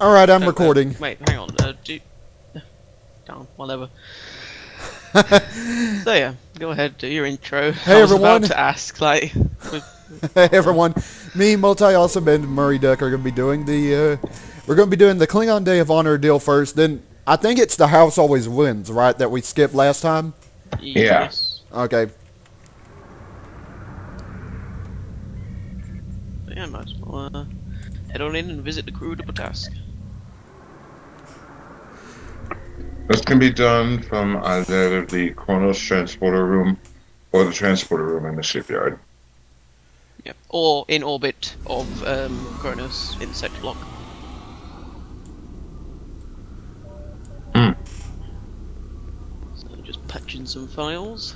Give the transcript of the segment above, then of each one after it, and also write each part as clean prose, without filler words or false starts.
Alright, I'm recording. Wait, hang on. Down, whatever. So yeah, go ahead, do your intro. Hey, I was everyone. about to ask, like... Hey everyone, me, Multi-Awesome, and Murray Duck are going to be doing the, we're going to be doing the Klingon Day of Honor deal first, then I think it's the house always wins, right, that we skipped last time? Yes. Okay. But yeah, might as well head on in and visit the crew to Bortasqu. This can be done from either the Qo'noS transporter room or the transporter room in the shipyard. Yep. Or in orbit of Qo'noS in sector block. So just patching some files.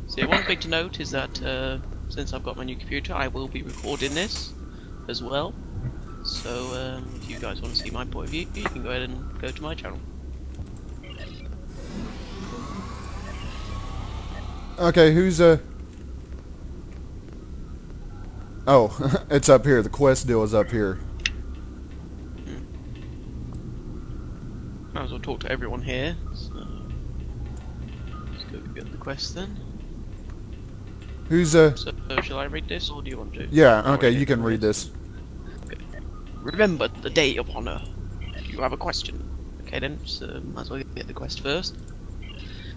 So yeah, one thing to note is that since I've got my new computer, I will be recording this as well. So if you guys want to see my point of view, you can go ahead and go to my channel. Okay, who's, Oh, it's up here. The quest deal is up here. Might as well talk to everyone here. So let's go get the quest then. Who's, So shall I read this, or do you want to? Yeah, okay, you can read this. Okay. Remember the Day of Honor. You have a question. Okay then, so might as well get the quest first.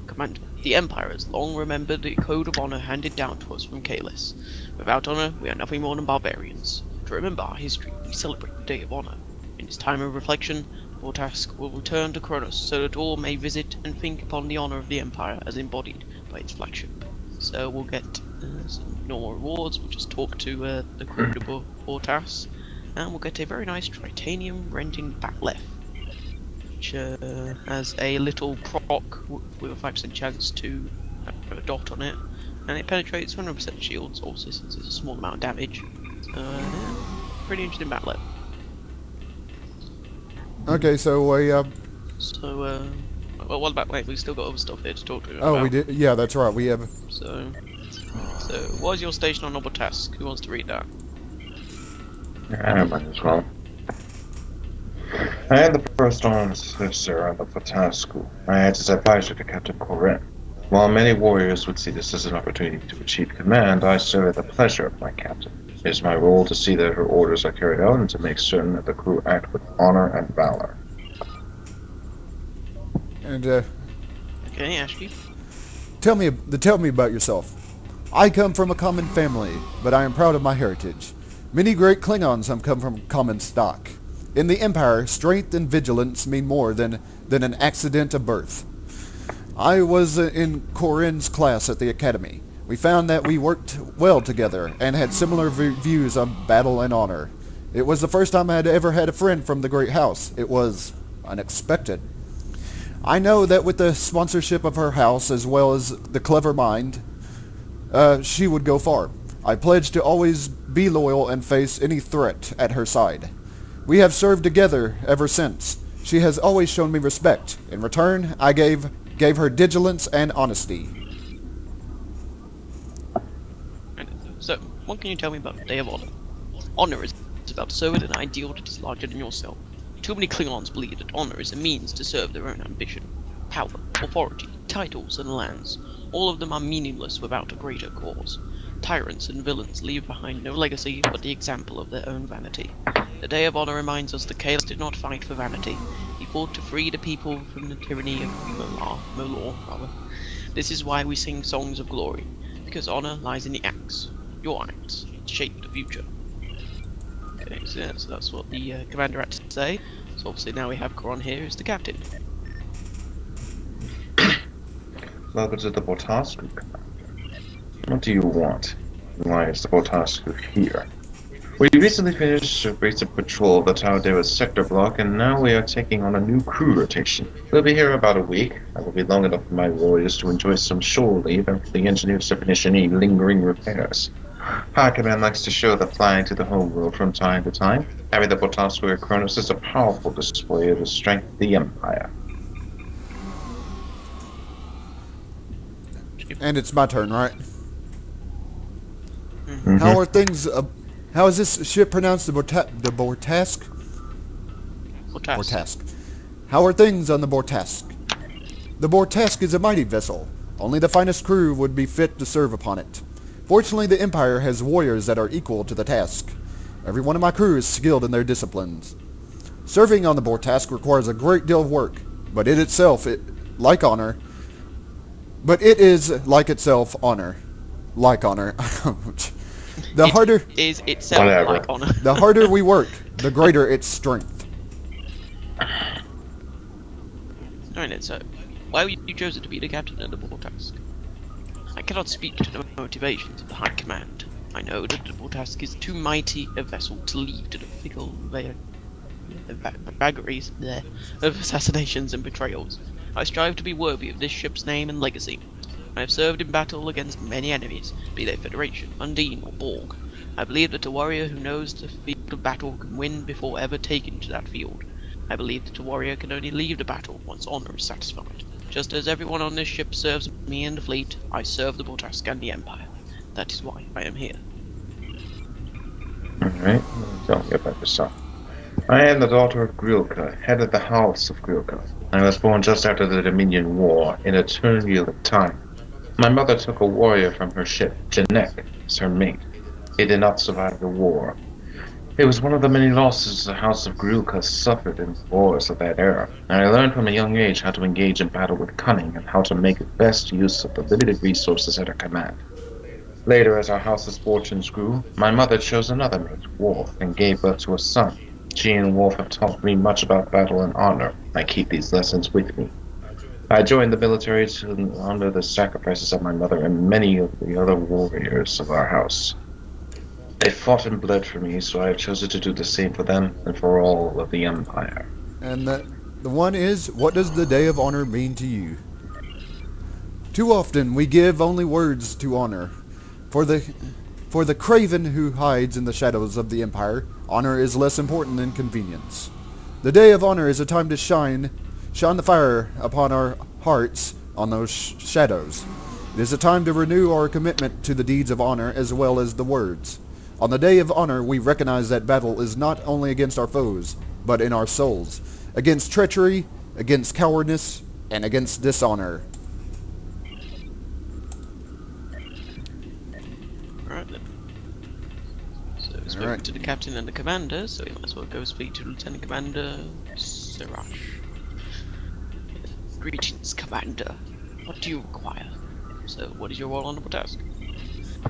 Commander, the Empire has long remembered the code of honor handed down to us from K.D.F. Without honor, we are nothing more than barbarians. To remember our history, we celebrate the Day of Honor. In this time of reflection, Bortasqu will return to Qo'noS so that all may visit and think upon the honor of the Empire as embodied by its flagship. So we'll get some normal rewards. We'll just talk to the crew of Bortasqu, and we'll get a very nice titanium rending batleth, which has a little proc with a 5% chance to have a dot on it, and it penetrates 100% shields, also since it's a small amount of damage. So yeah, pretty interesting batleth. Okay, so, So, well, what about, wait, we've still got other stuff here to talk to you oh, about. we did, yeah, that's right, we have... So what is your station on Bortasqu? Who wants to read that? I might as well. I am the first officer on the Bortasqu. I act as advisor to Captain Corin. While many warriors would see this as an opportunity to achieve command, I serve at the pleasure of my captain. It is my role to see that her orders are carried out and to make certain that the crew act with honor and valor. And, Okay, Ashky. Tell me about yourself. I come from a common family, but I am proud of my heritage. Many great Klingons have come from common stock. In the Empire, strength and vigilance mean more than an accident of birth. I was in Corin's class at the Academy. We found that we worked well together and had similar views on battle and honor. It was the first time I had ever had a friend from the Great House. It was unexpected. I know that with the sponsorship of her house as well as the clever mind, she would go far. I pledge to always be loyal and face any threat at her side. We have served together ever since. She has always shown me respect. In return, I gave her diligence and honesty. So, what can you tell me about the Day of Honor? Honor is about serving an ideal that is larger than yourself. Too many Klingons believe that honor is a means to serve their own ambition. Power, authority, titles, and lands, all of them are meaningless without a greater cause. Tyrants and villains leave behind no legacy but the example of their own vanity. The Day of Honor reminds us that K.D.F. did not fight for vanity. He fought to free the people from the tyranny of Molor. This is why we sing songs of glory, because honor lies in the acts. Your acts shape the future. Okay, so that's what the commander had to say. So obviously now we have Corin here as the captain. Welcome to the Bortasqu, Commander. What do you want? Why is the Bortasqu here? We recently finished a basic patrol of the Tau sector block, and now we are taking on a new crew rotation. We'll be here about a week. That will be long enough for my warriors to enjoy some shore leave and for the engineers to finish any lingering repairs. High Command likes to show the flag to the home world from time to time. Having the Bortasqu at Qo'noS is a powerful display of the strength of the Empire. And it's my turn, right? Mm-hmm. How are things, how is this ship pronounced, the Bortasqu? Bortasqu. How are things on the Bortasqu? The Bortasqu is a mighty vessel. Only the finest crew would be fit to serve upon it. Fortunately, the Empire has warriors that are equal to the task. Every one of my crew is skilled in their disciplines. Serving on the Bortasqu requires a great deal of work, but it is like honor. Like honor. The harder is itself Whatever. like honor. the harder we work, the greater its strength. Alright then, so why were you chosen to be the captain of the Bortasqu? I cannot speak to the motivations of the High Command. I know that the Bortasqu is too mighty a vessel to leave to the fickle vagaries of assassinations and betrayals. I strive to be worthy of this ship's name and legacy. I have served in battle against many enemies, be they Federation, Undine, or Borg. I believe that a warrior who knows the field of battle can win before ever taken to that field. I believe that a warrior can only leave the battle once honor is satisfied. Just as everyone on this ship serves me and the fleet, I serve the Bortasqu and the Empire. That is why I am here. Alright, tell me about yourself. I am the daughter of Grilka, head of the House of Grilka. I was born just after the Dominion War, in a turbulent time. My mother took a warrior from her ship, Janek, as her mate. He did not survive the war. It was one of the many losses the House of Grilka suffered in the wars of that era, and I learned from a young age how to engage in battle with cunning and how to make the best use of the limited resources at her command. Later, as our house's fortunes grew, my mother chose another mate, Wolf, and gave birth to a son. She and Wolf have taught me much about battle and honor. I keep these lessons with me. I joined the military to honor the sacrifices of my mother and many of the other warriors of our house. They fought and bled for me, so I have chosen to do the same for them and for all of the Empire. And the one is, what does the Day of Honor mean to you? Too often we give only words to honor. For the craven who hides in the shadows of the Empire, honor is less important than convenience. The Day of Honor is a time to shine the fire upon our hearts on those shadows. It is a time to renew our commitment to the deeds of honor as well as the words. On the Day of Honor, we recognize that battle is not only against our foes, but in our souls, against treachery, against cowardice, and against dishonor. Alright then. So we spoke to the captain and the commander, so we might as well go speak to Lieutenant Commander Sirash. Greetings, Commander. What do you require? So, what is your role on the Bortasqu?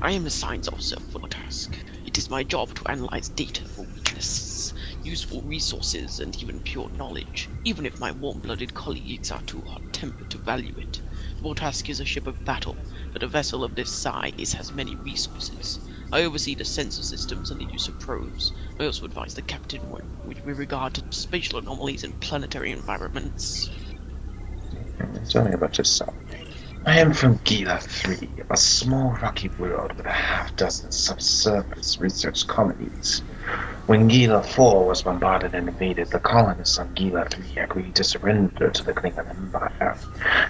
I am the science officer for the Bortasqu. It is my job to analyze data for weaknesses, useful resources, and even pure knowledge, even if my warm-blooded colleagues are too hot-tempered to value it. The Bortasqu is a ship of battle, but a vessel of this size has many resources. I oversee the sensor systems and the use of probes. I also advise the captain with regard to spatial anomalies in planetary environments. Tell me about yourself. I am from Gila 3, a small rocky world with a half-dozen subsurface research colonies. When Gila 4 was bombarded and invaded, the colonists on Gila 3 agreed to surrender to the Klingon Empire,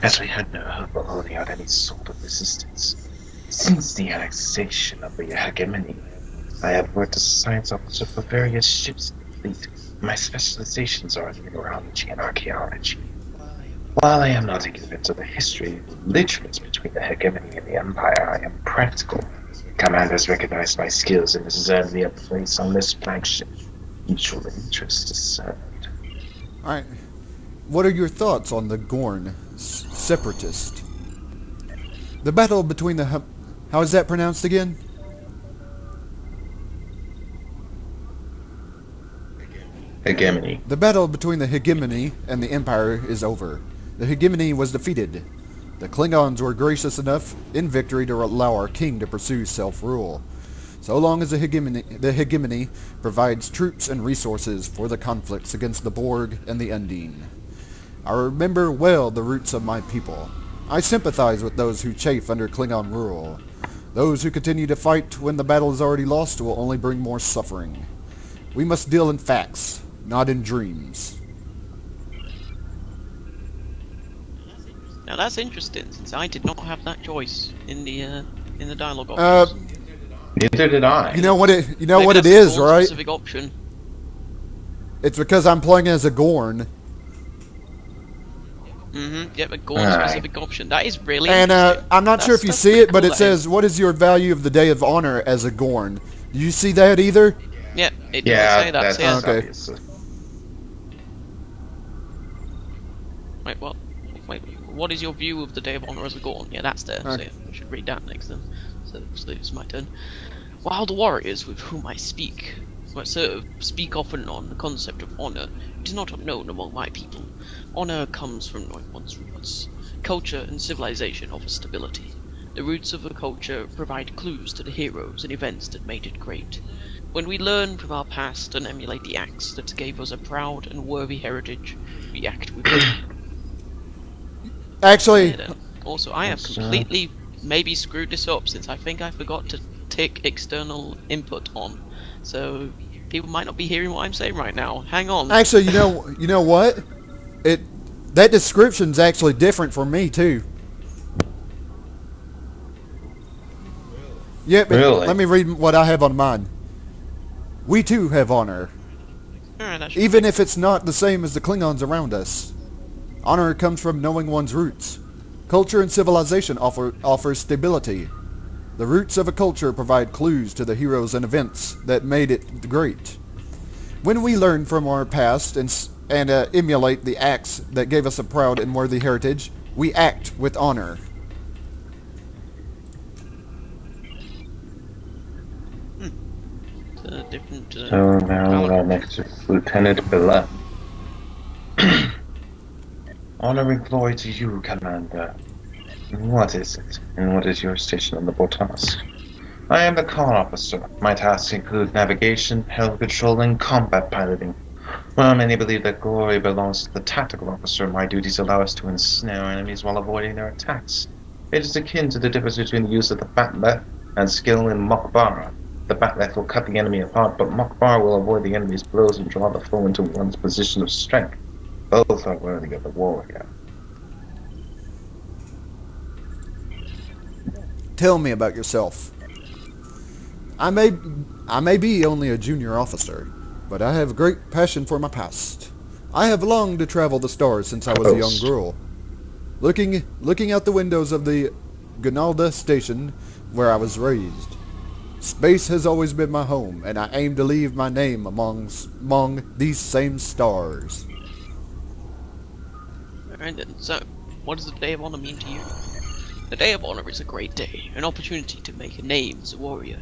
as we had no hope of holding out any sort of resistance. Since the annexation of the hegemony, I have worked as a science officer for various ships in the fleet. My specializations are in mineralogy and archaeology. While I am not ignorant to the history and literature between the hegemony and the Empire, I am practical. Commanders recognize my skills and deserve me a place on this flagship. Mutual interest is served. Alright. What are your thoughts on the Gorn separatist? The battle between the how is that pronounced again? Hegemony. The battle between the hegemony and the Empire is over. The hegemony was defeated. The Klingons were gracious enough in victory to allow our king to pursue self-rule. So long as the hegemony provides troops and resources for the conflicts against the Borg and the Undine. I remember well the roots of my people. I sympathize with those who chafe under Klingon rule. Those who continue to fight when the battle is already lost will only bring more suffering. We must deal in facts, not in dreams. Now that's interesting, since I did not have that choice in the dialogue options. Neither did I. You know what it Maybe what it that's a is, more right? Specific option. It's because I'm playing as a Gorn. Yep, a Gorn-specific option. That is really And interesting. I'm not sure if you That's see pretty it, but cool, it says, what is your value of the Day of Honor as a Gorn? Do you see that either? Yeah, it does Yeah, say that. that's Yeah. Okay. obvious. Wait, what? Wait, what is your view of the Day of Honor as a Gorn? Yeah, that's there. So Okay. yeah, we should read that next then. So it's my turn. While the warriors with whom I speak, speak often on the concept of honor, it is not unknown among my people. Honor comes from one's roots. Culture and civilization offer stability. The roots of a culture provide clues to the heroes and events that made it great. When we learn from our past and emulate the acts that gave us a proud and worthy heritage, we act with Actually, Yeah, then. Also, I have completely maybe screwed this up since I think I forgot to tick external input on. So people might not be hearing what I'm saying right now. Hang on. actually, you know what? That description's actually different for me too. Yep. Really? Let me read what I have on mine. We too have honor, Alright, that should even if it's not the same as the Klingons around us. Honor comes from knowing one's roots. Culture and civilization offer stability. The roots of a culture provide clues to the heroes and events that made it great. When we learn from our past and emulate the acts that gave us a proud and worthy heritage, we act with honor. different. So now our next is Lieutenant Bella. Honor and glory to you, Commander. What is it, and what is your station on the Bortasqu? I am the con officer. My tasks include navigation, health control, and combat piloting. While many believe that glory belongs to the tactical officer, my duties allow us to ensnare enemies while avoiding their attacks. It is akin to the difference between the use of the Bat'leth and skill in Mok'Bara. The Bat'leth will cut the enemy apart, but Mok'Bara will avoid the enemy's blows and draw the foe into one's position of strength. Both are worthy of the warrior. Tell me about yourself. I may be only a junior officer, but I have a great passion for my past. I have longed to travel the stars since I was a young girl. Looking out the windows of the Qo'noS station where I was raised. Space has always been my home, and I aim to leave my name among these same stars. Alright then, so, what does the Day of Honor mean to you? The Day of Honor is a great day, an opportunity to make a name as a warrior.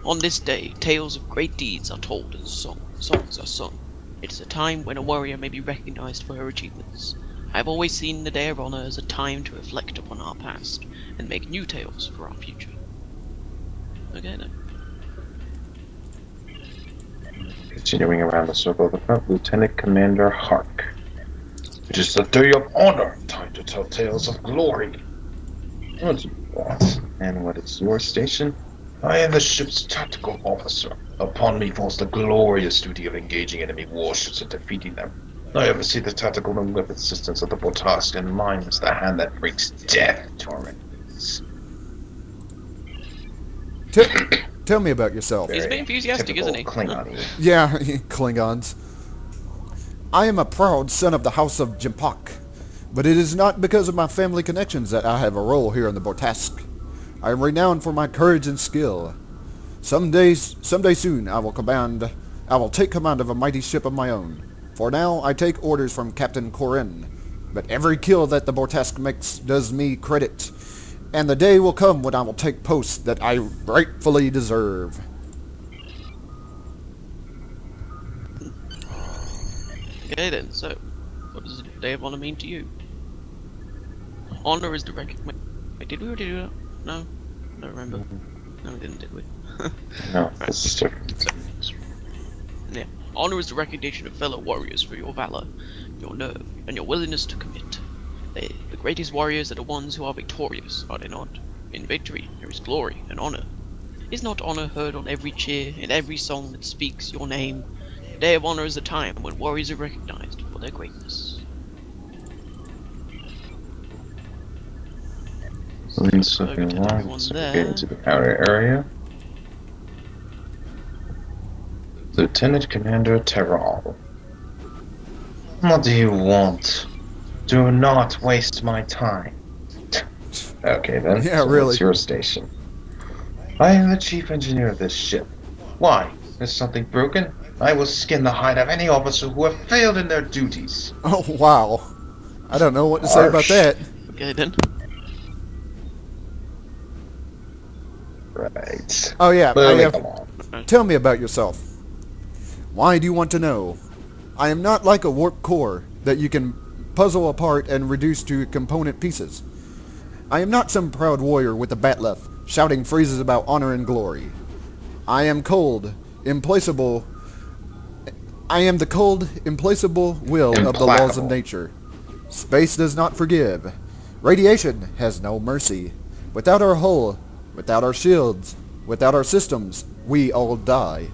On this day, tales of great deeds are told and songs are sung. It is a time when a warrior may be recognized for her achievements. I have always seen the Day of Honor as a time to reflect upon our past, and make new tales for our future. Okay then. Continuing around the circle of the front, Lieutenant Commander Hark. It is the Day of Honor, time to tell tales of glory. What do you want? And what is your station? I am the ship's tactical officer. Upon me falls the glorious duty of engaging enemy warships and defeating them. I oversee the tactical and weapon systems of the Bortasqu, and mine is the hand that brings death to our enemies. Tell me about yourself. He's being enthusiastic, isn't he? Klingon. Yeah, Klingons. I am a proud son of the House of Jimpak, but it is not because of my family connections that I have a role here in the Bortasqu. I am renowned for my courage and skill. Someday soon I will take command of a mighty ship of my own. For now I take orders from Captain Corin, but every kill that the Bortasqu makes does me credit, and the day will come when I will take posts that I rightfully deserve. Okay then, so, what does the Day of Honor mean to you? Honor is the recognition. Wait, did we already do that? No? I don't remember. No, we didn't, did we? No, this is different. Yeah. Honor is the recognition of fellow warriors for your valor, your nerve, and your willingness to commit. The greatest warriors are the ones who are victorious, are they not? In victory, there is glory and honor. Is not honor heard on every cheer, in every song that speaks your name? The Day of Honor is a time when warriors are recognized for their greatness. Police looking along, so we're getting to the outer area. Lieutenant Commander Terral. What do you want? Do not waste my time. Okay then. Yeah, so really. What's your station? I am the chief engineer of this ship. Why? Is something broken? I will skin the hide of any officer who have failed in their duties. Oh, wow. I don't know what to say about Harsh. that. Okay then. Right. Oh, yeah. Moving along. Tell me about yourself. Why do you want to know? I am not like a warp core that you can puzzle apart and reduce to component pieces. I am not some proud warrior with a bat'leth shouting phrases about honor and glory. I am cold, implacable. I am the cold, implacable will of the laws of Implacable. nature. Space does not forgive. Radiation has no mercy. Without our hull, without our shields, without our systems, we all die.